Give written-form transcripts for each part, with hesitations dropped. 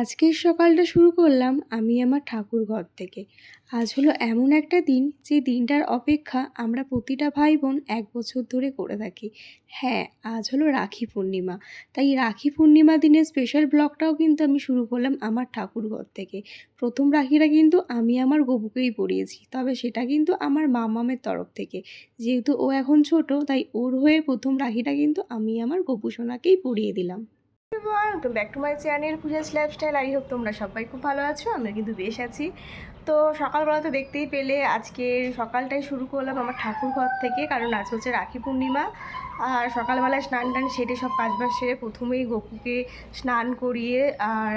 আজকের সকালটা শুরু করলাম আমি আমার ঠাকুরঘর থেকে। আজ হলো এমন একটা দিন যে দিনটার অপেক্ষা আমরা প্রতিটা ভাই বোন ১ বছর ধরে করে থাকি। হ্যাঁ, আজ হলো রাখি পূর্ণিমা। তাই রাখি পূর্ণিমা দিনের স্পেশাল ব্লগটাও কিন্তু আমি শুরু করলাম আমার ঠাকুরঘর থেকে। প্রথম রাখিটা কিন্তু আমি আমার গপুকেই পরিয়েছি। তবে সেটা কিন্তু আমার মামামের তরফ থেকে। যেহেতু ও এখন ছোট তাই ওর হয়ে প্রথম রাখিটা কিন্তু আমি আমার গপু সোনাকেই পরিয়ে দিলাম। Welcome back to my channel Puja's lifestyle. I hope তোমরা সবাই খুব ভালো আছো, আমরা কিন্তু বেশ আছি। তো সকালবেলা তো দেখতেই পেলে আজকে সকালটাই শুরু করলাম আমার ঠাকুর ঘর থেকে, কারণ আজ হচ্ছে রাখি পূর্ণিমা। আর সকালবেলায় স্নান টান সেরে সব কাজবাজ সেরে প্রথমেই গপুকে স্নান করিয়ে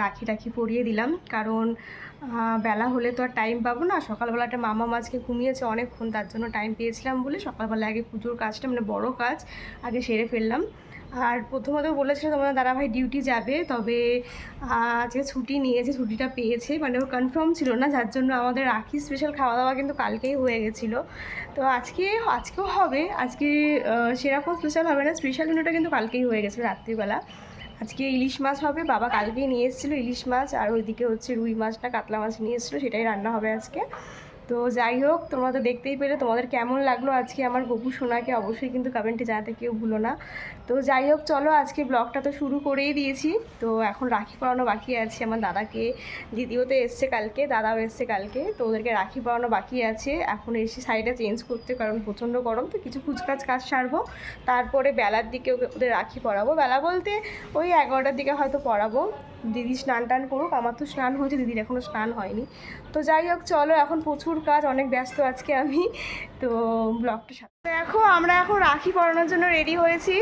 রাখি টাখি পরিয়ে দিলাম, কারণ বেলা হলে তো আর টাইম পাবো না। সকালবেলাটা মামা মাছকে ঘুমিয়েছে অনেকক্ষণ, তার জন্য টাইম পেয়েছিলাম বলে সকালবেলা আগে পুজোর কাজটা মানে বড় কাজ আগে সেরে ফেললাম। আর প্রথমত বলেছিল তোমার দাদাভাই ডিউটি যাবে, তবে আজকে ছুটি নিয়েছে, ছুটিটা পেয়েছে, মানে ওর কনফার্ম ছিল না, যার জন্য আমাদের রাখি স্পেশাল খাওয়া দাওয়া কিন্তু কালকেই হয়ে গেছিলো। তো আজকেও হবে, আজকে সেরকম স্পেশাল হবে না, স্পেশাল মেনুটা কিন্তু কালকেই হয়ে গেছিলো রাত্রিবেলা। আজকে ইলিশ মাছ হবে, বাবা কালকেই নিয়ে এসেছিলো ইলিশ মাছ, আর ওইদিকে হচ্ছে রুই মাছ না কাতলা মাছ নিয়ে এসেছিলো, সেটাই রান্না হবে আজকে। তো যাই হোক, তোমরা তো দেখতেই পেলে, তোমাদের কেমন লাগলো আজকে আমার গপু সোনাকে অবশ্যই কিন্তু কমেন্টে জানাতে কেউ ভুলো না। তো যাই হোক, চলো আজকে ব্লগটা তো শুরু করেই দিয়েছি। তো এখন রাখি পরানো বাকি আছে আমার দাদাকে, দিদিও তো এসছে কালকে, দাদাও এসছে কালকে, তো ওদেরকে রাখি পরানো বাকি আছে। এখন এসে শাড়িটা চেঞ্জ করতে, কারণ প্রচণ্ড গরম, তো কিছু কুচকাচ কাজ সারবো, তারপরে বেলার দিকে ওদের রাখি পরাবো। বেলা বলতে ওই 11টার দিকে হয়তো পরাবো। দিদি স্নান টান করুক, আমার তো স্নান হয়েছে, দিদির এখনও স্নান হয়নি। তো যাই হোক, চলো এখন প্রচুর কাজ, অনেক ব্যস্ত আজকে আমি। তো ব্লগটা সাথে দেখো, আমরা এখন রাখি পরানোর জন্য রেডি হয়েছি।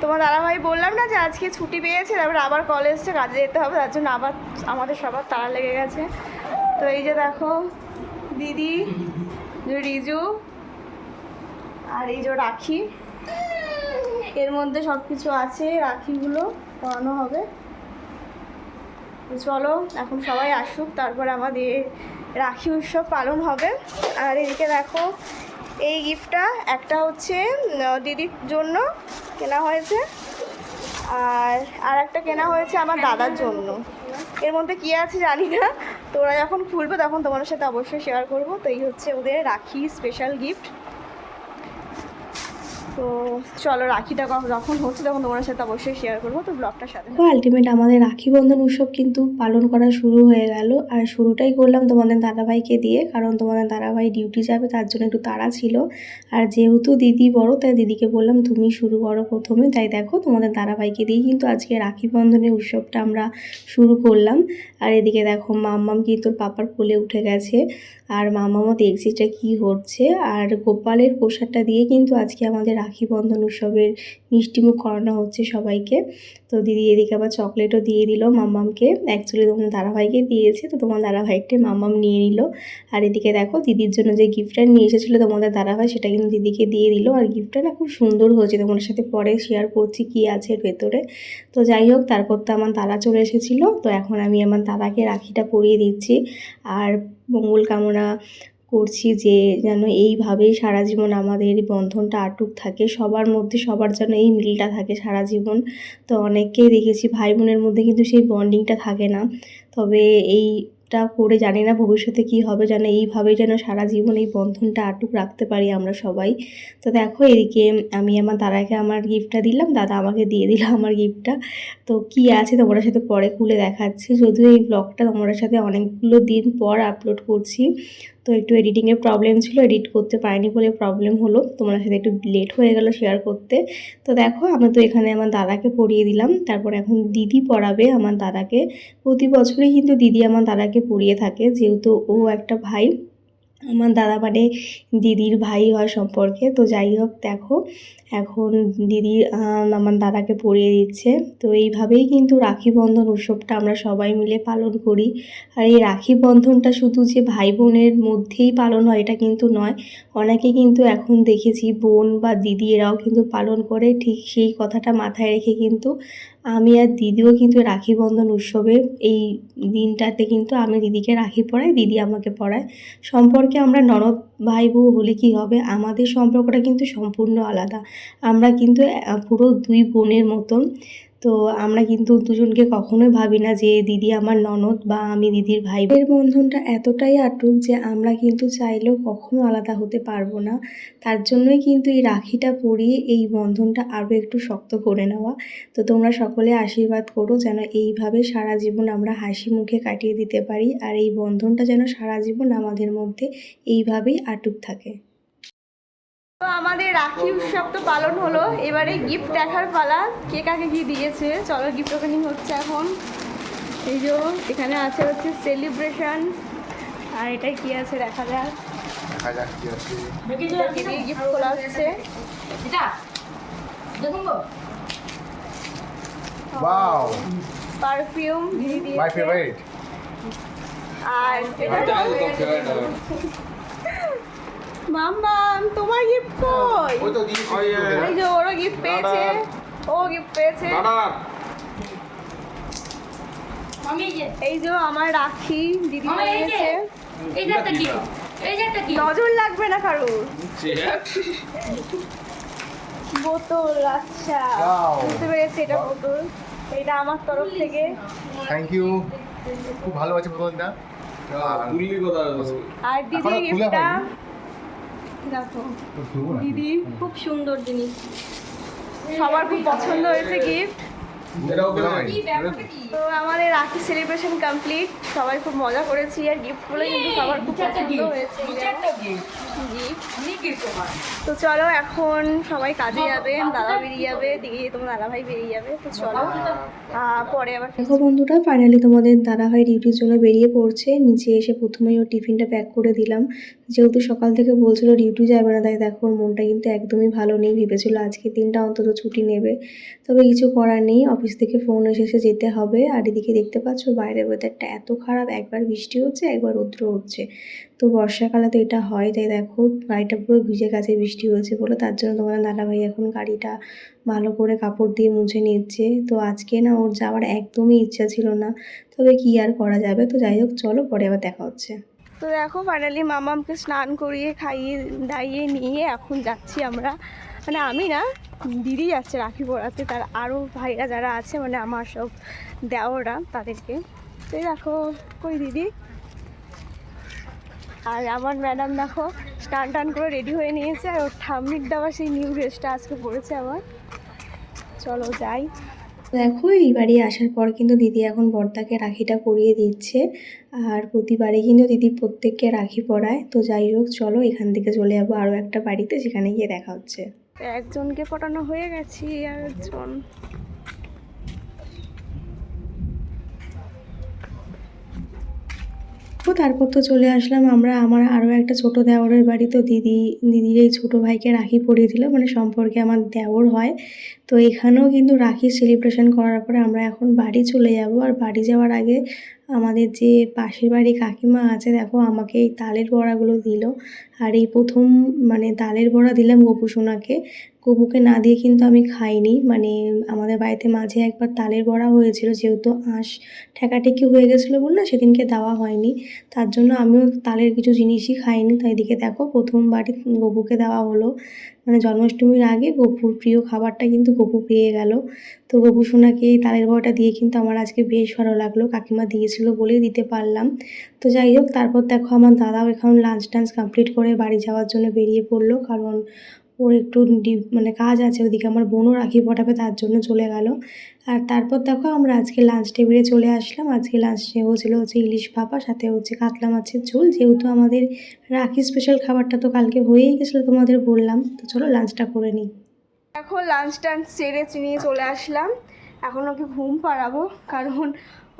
তোমার দাদাভাই বললাম না যে আজকে ছুটি পেয়েছে, তারপরে আবার কলেজে কাজে যেতে হবে, তার জন্য আবার আমাদের সবার তাড়া লেগে গেছে। তো এই যে দেখো দিদি, যে রিজু, আর এই যে রাখি, এর মধ্যে সব কিছু আছে, রাখিগুলো পরানো হবে। চলো এখন সবাই আসুক, তারপর আমাদের রাখি উৎসব পালন হবে। আর এদিকে দেখো এই গিফটটা, একটা হচ্ছে দিদির জন্য কেনা হয়েছে, আর একটা কেনা হয়েছে আমার দাদার জন্য। এর মধ্যে কী আছে জানি না, তো ওরা যখন খুলবে তখন তোমাদের সাথে অবশ্যই শেয়ার করবো। তো এই হচ্ছে ওদের রাখি স্পেশাল গিফট। তো চলো রাখিটা যখন হচ্ছে তখন তোমার সাথে অবশ্যই শেয়ার করবো, তো ব্লগটার সাথে। তো আলটিমেট আমাদের রাখি বন্ধন উৎসব কিন্তু পালন করা শুরু হয়ে গেল, আর শুরুটাই করলাম তোমাদের দাদাভাইকে দিয়ে, কারণ তোমাদের দাদাভাই ডিউটি যাবে, তার জন্য একটু তাড়া ছিল। আর যেহেতু দিদি বড়, তাই দিদিকে বললাম তুমি শুরু করো প্রথমে। তাই দেখো তোমাদের দাদাভাইকে দিয়ে কিন্তু আজকে রাখি বন্ধনের উৎসবটা আমরা শুরু করলাম। আর এদিকে দেখো মাম্মাম কিন্তু পাপার কোলে উঠে গেছে, আর মামামও দেখছি এটা কী হচ্ছে। আর গোপালের প্রসাদটা দিয়ে কিন্তু আজকে আমাদের রাখি বন্ধন উৎসবের মিষ্টিমুখ করানো হচ্ছে সবাইকে। তো দিদি এদিকে আবার চকলেটও দিয়ে দিল মাম্মামকে, অ্যাকচুয়ালি তোমার দাদাভাইকে দিয়েছে, তো তোমার দাদাভাইকে মাম্মাম নিয়ে নিল। আর এদিকে দেখো দিদির জন্য যে গিফটটা নিয়ে এসেছিলো তোমাদের দাদাভাই, সেটা কিন্তু দিদিকে দিয়ে দিল। আর গিফটটা না খুব সুন্দর হয়েছে, তোমাদের সাথে পরে শেয়ার করছি কী আছে এর ভেতরে। তো যাই হোক, তারপর তো আমার দাদা চলে এসেছিলো, তো এখন আমি আমার দাদাকে রাখিটা পরিয়ে দিচ্ছি। আর মঙ্গল কামনা করছি যে যেন এইভাবেই সারা জীবন আমাদের বন্ধনটা আটুক থাকে, সবার মধ্যে সবার যেন এই মিলটা থাকে সারা জীবন। তো অনেককেই দেখেছি ভাই বোনের মধ্যে কিন্তু সেই বন্ডিংটা থাকে না, তবে এইটা করে জানি না ভবিষ্যতে কি হবে, যেন এইভাবেই যেন সারা জীবন এই বন্ধনটা আটুক রাখতে পারি আমরা সবাই। তো দেখো এদিকে আমি আমার দাদাকে আমার গিফটটা দিলাম, দাদা আমাকে দিয়ে দিল আমার গিফটটা। তো কি আছে তোমাদের সাথে পরে খুলে দেখাচ্ছি, যদিও এই ব্লগটা তোমাদের সাথে অনেকগুলো দিন পর আপলোড করছি, তো একটু এডিটিংয়ের প্রবলেম ছিল, এডিট করতে পারিনি বলে প্রবলেম হলো, তোমার সাথে একটু লেট হয়ে গেল শেয়ার করতে। তো দেখো আমি তো এখানে আমার দাদাকে পরিয়ে দিলাম, তারপর এখন দিদি পরাবে আমার দাদাকে। প্রতি বছরই কিন্তু দিদি আমার দাদাকে পরিয়ে থাকে, যেহেতু ও একটা ভাই, আমার দাদা মানে দিদির ভাই হয় সম্পর্কে। তো যাই হোক দেখো এখন দিদি আমার দাদাকে পরিয়ে দিচ্ছে। তো এইভাবেই কিন্তু রাখি বন্ধন উৎসবটা আমরা সবাই মিলে পালন করি। আর এই রাখি বন্ধনটা শুধু যে ভাই বোনের মধ্যেই পালন হয় এটা কিন্তু নয়, অনেকে কিন্তু এখন দেখেছি বোন বা দিদি এরাও কিন্তু পালন করে। ঠিক সেই কথাটা মাথায় রেখে কিন্তু আমি আর দিদিও কিন্তু রাখি বন্ধন উৎসবে এই দিনটাতে কিন্তু আমি দিদিকে রাখি পরাই, দিদি আমাকে পরায়। সম্পর্কে আমরা ননদ ভাই বউ হলে কি হবে, আমাদের সম্পর্কটা কিন্তু সম্পূর্ণ আলাদা, আমরা কিন্তু পুরো দুই বোনের মতন। তো আমরা কিন্তু দুজনকে কখনোই ভাবি না যে দিদি আমার ননদ বা আমি দিদির ভাই। এর বন্ধনটা এতটাই আটুক যে আমরা কিন্তু চাইলেও কখনো আলাদা হতে পারবো না। তার জন্যই কিন্তু এই রাখিটা পরিয়ে এই বন্ধনটা আরও একটু শক্ত করে নেওয়া। তো তোমরা সকলে আশীর্বাদ করো যেন এইভাবে সারা জীবন আমরা হাসি মুখে কাটিয়ে দিতে পারি, আর এই বন্ধনটা যেন সারা জীবন আমাদের মধ্যে এইভাবেই আটুক থাকে। তো আমাদের রাখি উৎসব তো পালন হলো, এবারে গিফট দেখার পালা। কে কাকে কি দিয়েছে চলো গিফট ওপেনিং হচ্ছে এখন। এই যে এখানে আছে হচ্ছে সেলিব্রেশন, আর এটাই কি আছে দেখা যাক কি আছে। গিফট খোলা হচ্ছে। ওয়াও, পারফিউম দিদি দিয়েছে। My favourite. আর এটা মাম্মাম তোমার গিফট কই? ওই তো দিয়েছি। এই যে ওরও গিফট পেয়েছে, ও গিফট পেয়েছে। এই যে আমার রাখি দিদি পেয়েছে। নজর লাগবে না কারোর। বোতল, আচ্ছা বুঝতে পেরেছি এটা বোতল। এটা আমার তরফ থেকে থ্যাংক ইউ, খুব ভালো আছে বোতলটা। আর দিদির গিফটটা দেখো, দিদি খুব সুন্দর জিনিস, সবার খুব পছন্দ হয়েছে গিফট। তো আমাদের রাখি সেলিব্রেশন কমপ্লিট, সবাই খুব মজা করেছি আর গিফটগুলো কিন্তু সবার খুব পছন্দ হয়েছে। তো চলো এখন সবাই কাজে যাবে, দাদা বেরিয়ে যাবে, দিদি তোমার দাদা ভাই বেরিয়ে যাবে। তো চলো পরে আবার দেখো বন্ধুরা, ফাইনালি তোমাদের দাদা ভাই ডিউটির জন্য বেরিয়ে পড়ছে। নিচে এসে প্রথমেই ওর টিফিনটা প্যাক করে দিলাম, যেহেতু সকাল থেকে বলছিল ডিউটি যাবে না, তাই দেখো ওর মনটা কিন্তু একদমই ভালো নেই। ভেবেছিল আজকে দিনটা অন্তত ছুটি নেবে, তবে কিছু করার নেই, অফিস থেকে ফোন এসেছে যেতে হবে। আর এদিকে দেখতে পাচ্ছ বাইরের ওয়েদারটা এত খারাপ, একবার বৃষ্টি হচ্ছে একবার রৌদ্র হচ্ছে। তো বর্ষাকালে তো এটা হয়, তাই দেখো গাড়িটা পুরো ভিজে গেছে বৃষ্টি হয়েছে বলে। তার জন্য তোমাদের দাদাভাই এখন গাড়িটা ভালো করে কাপড় দিয়ে মুছে নিচ্ছে। তো আজকে না ওর যাওয়ার একদমই ইচ্ছা ছিল না, তবে কি আর করা যাবে। তো যাই হোক চলো পরে আবার দেখা হচ্ছে। তো দেখো ফাইনালি মামামকে স্নান করিয়ে খাইয়ে দাইয়ে নিয়ে এখন যাচ্ছি আমরা, মানে আমি না দিদি যাচ্ছে রাখি পরাতে, তার আরও ভাইরা যারা আছে মানে আমার সব দেওরা তাদেরকে। তো দেখো কই দিদি, আর আমার ম্যাডাম দেখো স্নান টান করে রেডি হয়ে নিয়েছে, আর ওর ঠাম্মির দেওয়া সেই নিউ ড্রেসটা আজকে পরেছে আমার। চলো যাই। দেখো এই বাড়ি আসার পর কিন্তু দিদি এখন বড়দাকে রাখিটা পরিয়ে দিচ্ছে, আর প্রতিবারই কিন্তু দিদি প্রত্যেককে রাখি পরায়। তো যাই হোক চলো এখান থেকে চলে যাবো আরও একটা বাড়িতে, যেখানে গিয়ে দেখা হচ্ছে। একজনকে পটানো হয়ে গেছি, আর একজন তারপর তো চলে আসলাম আমরা আমার আরও একটা ছোট দেওরের বাড়ি। তো দিদির এই ছোটো ভাইকে রাখি পরিয়ে দিল, মানে সম্পর্কে আমার দেওর হয়। তো এখানেও কিন্তু রাখি সেলিব্রেশন করার পরে আমরা এখন বাড়ি চলে যাব। আর বাড়ি যাওয়ার আগে আমাদের যে পাশের বাড়ি কাকিমা আছে দেখো আমাকে এই তালের বড়াগুলো দিল। আর এই প্রথম মানে তালের বড়া দিলাম গপু সোনাকে, গপুকে না দিয়ে কিন্তু আমি খাইনি। মানে আমাদের বাড়িতে মাঝে একবার তালের বড়া হয়েছিল, যেহেতু আঁশ ঠেকাঠেকি হয়ে গেছিলো বলে না সেদিনকে দেওয়া হয়নি, তার জন্য আমিও তালের কিছু জিনিসই খাইনি। তাই দিকে দেখো প্রথমবারই গপুকে দেওয়া হলো, মানে জন্মাষ্টমীর আগে গপুর প্রিয় খাবারটা কিন্তু গপু পেয়ে গেল। তো গপু সোনাকে এই তালের বড়াটা দিয়ে কিন্তু আমার আজকে বেশ ভালো লাগলো, কাকিমা দিয়েছিল বলেই দিতে পারলাম। তো যাই হোক তারপর দেখো আমার দাদাও এখন লাঞ্চ টাঞ্চ কমপ্লিট করে বাড়ি যাওয়ার জন্য বেরিয়ে পড়লো, কারণ ওর একটু মানে কাজ আছে ওদিকে, আমার বোনও রাখি পটাবে তার জন্য চলে গেল। আর তারপর দেখো আমরা আজকে লাঞ্চ টেবিলে চলে আসলাম। আজকে লাঞ্চে হচ্ছিল হচ্ছে ইলিশ ভাপা, সাথে হচ্ছে কাতলা মাছের ঝোল, যেহেতু আমাদের রাখি স্পেশাল খাবারটা তো কালকে হয়েই গেছিলো তোমাদের বললাম। তো চলো লাঞ্চটা করে নিই। এখন লাঞ্চ টাঞ্চ সেরে নিয়ে চলে আসলাম, এখন ওকে ঘুম পাড়াবো, কারণ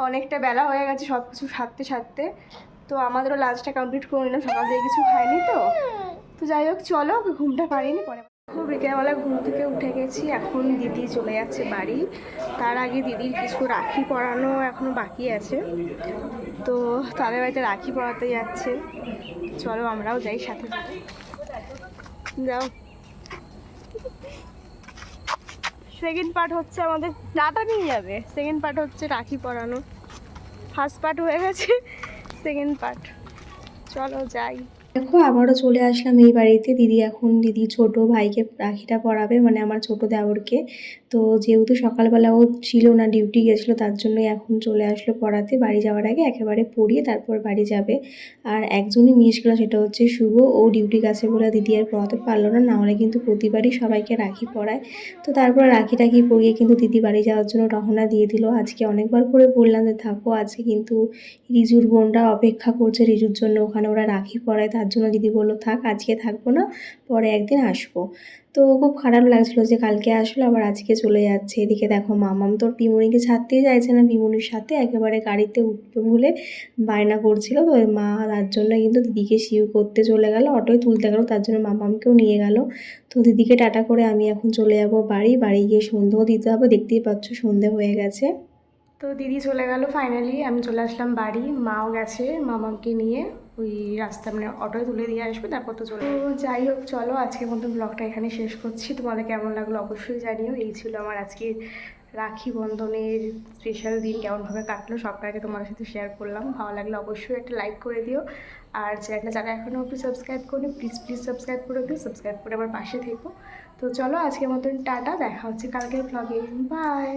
অনেকটা বেলা হয়ে গেছে সব কিছু সারতে সারতে। তো আমাদেরও লাঞ্চটা কমপ্লিট করে নিলাম, সকাল থেকে কিছু খাইনি তো। তো যাই হোক চলো, ওকে ঘুমটা পারিনি, পরে বিকেলবেলা ঘুম থেকে উঠে গেছি। এখন দিদি চলে যাচ্ছে বাড়ি, তার আগে দিদির কিছু রাখি পরানো এখনও বাকি আছে, তো তাদের বাড়িতে রাখি পরাতে যাচ্ছে। চলো আমরাও যাই সাথে সাথে। যাও, সেকেন্ড পার্ট হচ্ছে আমাদের ডাটা নিয়ে যাবে, সেকেন্ড পার্ট হচ্ছে রাখি পরানো। ফার্স্ট পার্ট হয়ে গেছে, সেকেন্ড পার্ট। চলো যাই। দেখো আবারও চলে আসলাম এই বাড়িতে। দিদি ছোট ভাইকে রাখিটা পরাবে, মানে আমার ছোট দেওরকে। তো যেহেতু সকালবেলা ও ছিল না, ডিউটি গেছিলো, তার জন্যই এখন চলে আসলো পড়াতে। বাড়ি যাওয়ার আগে একেবারে পড়িয়ে তারপর বাড়ি যাবে। আর একজনই মিস গেলো, সেটা হচ্ছে শুভ। ও ডিউটি গেছে বলে দিদি আর পড়াতে পারলো না, নাহলে কিন্তু প্রতিবারই সবাইকে রাখি পরায়। তো তারপর রাখি টাখি পরিয়ে কিন্তু দিদি বাড়ি যাওয়ার জন্য রওনা দিয়ে দিল। আজকে অনেকবার করে বললাম যে থাকো, আজকে কিন্তু রিজুর বোনরা অপেক্ষা করছে রিজুর জন্য, ওখানে ওরা রাখি পরায়। তার জন্য দিদি বললো থাক, আজকে থাকবো না, পরে একদিন আসবো। তো খুব খারাপ লাগছিলো যে কালকে আসলো আবার আজকে চলে যাচ্ছে। এদিকে দেখো মামাম তোর পিমুনিকে ছাড়তেই চাইছে না, পিমুনির সাথে একেবারে গাড়িতে উঠবে বলে বায়না করছিল। তো ওর মা তার জন্য কিন্তু দিদিকে শিউ করতে চলে গেল, অটোয় তুলতে গেল, তার জন্য মামামকেও নিয়ে গেল। তো দিদিকে টাটা করে আমি এখন চলে যাব বাড়ি গিয়ে সন্ধেও দিতে হবে। দেখতেই পাচ্ছ সন্ধে হয়ে গেছে। তো দিদি চলে গেল ফাইনালি, আমি চলে আসলাম বাড়ি। মাও গেছে মামাকে নিয়ে ওই রাস্তা, মানে অটোয় তুলে দিয়ে আসবে, তারপর তো চলে। তো যাই হোক, চলো আজকের মতন ব্লগটা এখানে শেষ করছি। তোমাদের কেমন লাগলো অবশ্যই জানিও। এই ছিল আমার আজকের রাখি বন্ধনের স্পেশাল দিন, কেমনভাবে কাটলো সবটাকে তোমাদের সাথে শেয়ার করলাম। ভালো লাগলে অবশ্যই একটা লাইক করে দিও। আর চ্যানেলটা যারা এখনও একটু সাবস্ক্রাইব করি, প্লিজ সাবস্ক্রাইব করে দিও। সাবস্ক্রাইব করে আমার পাশে থেকো। তো চলো আজকের মতন টাটা, দেখা হচ্ছে কালকের ব্লগে। বাই।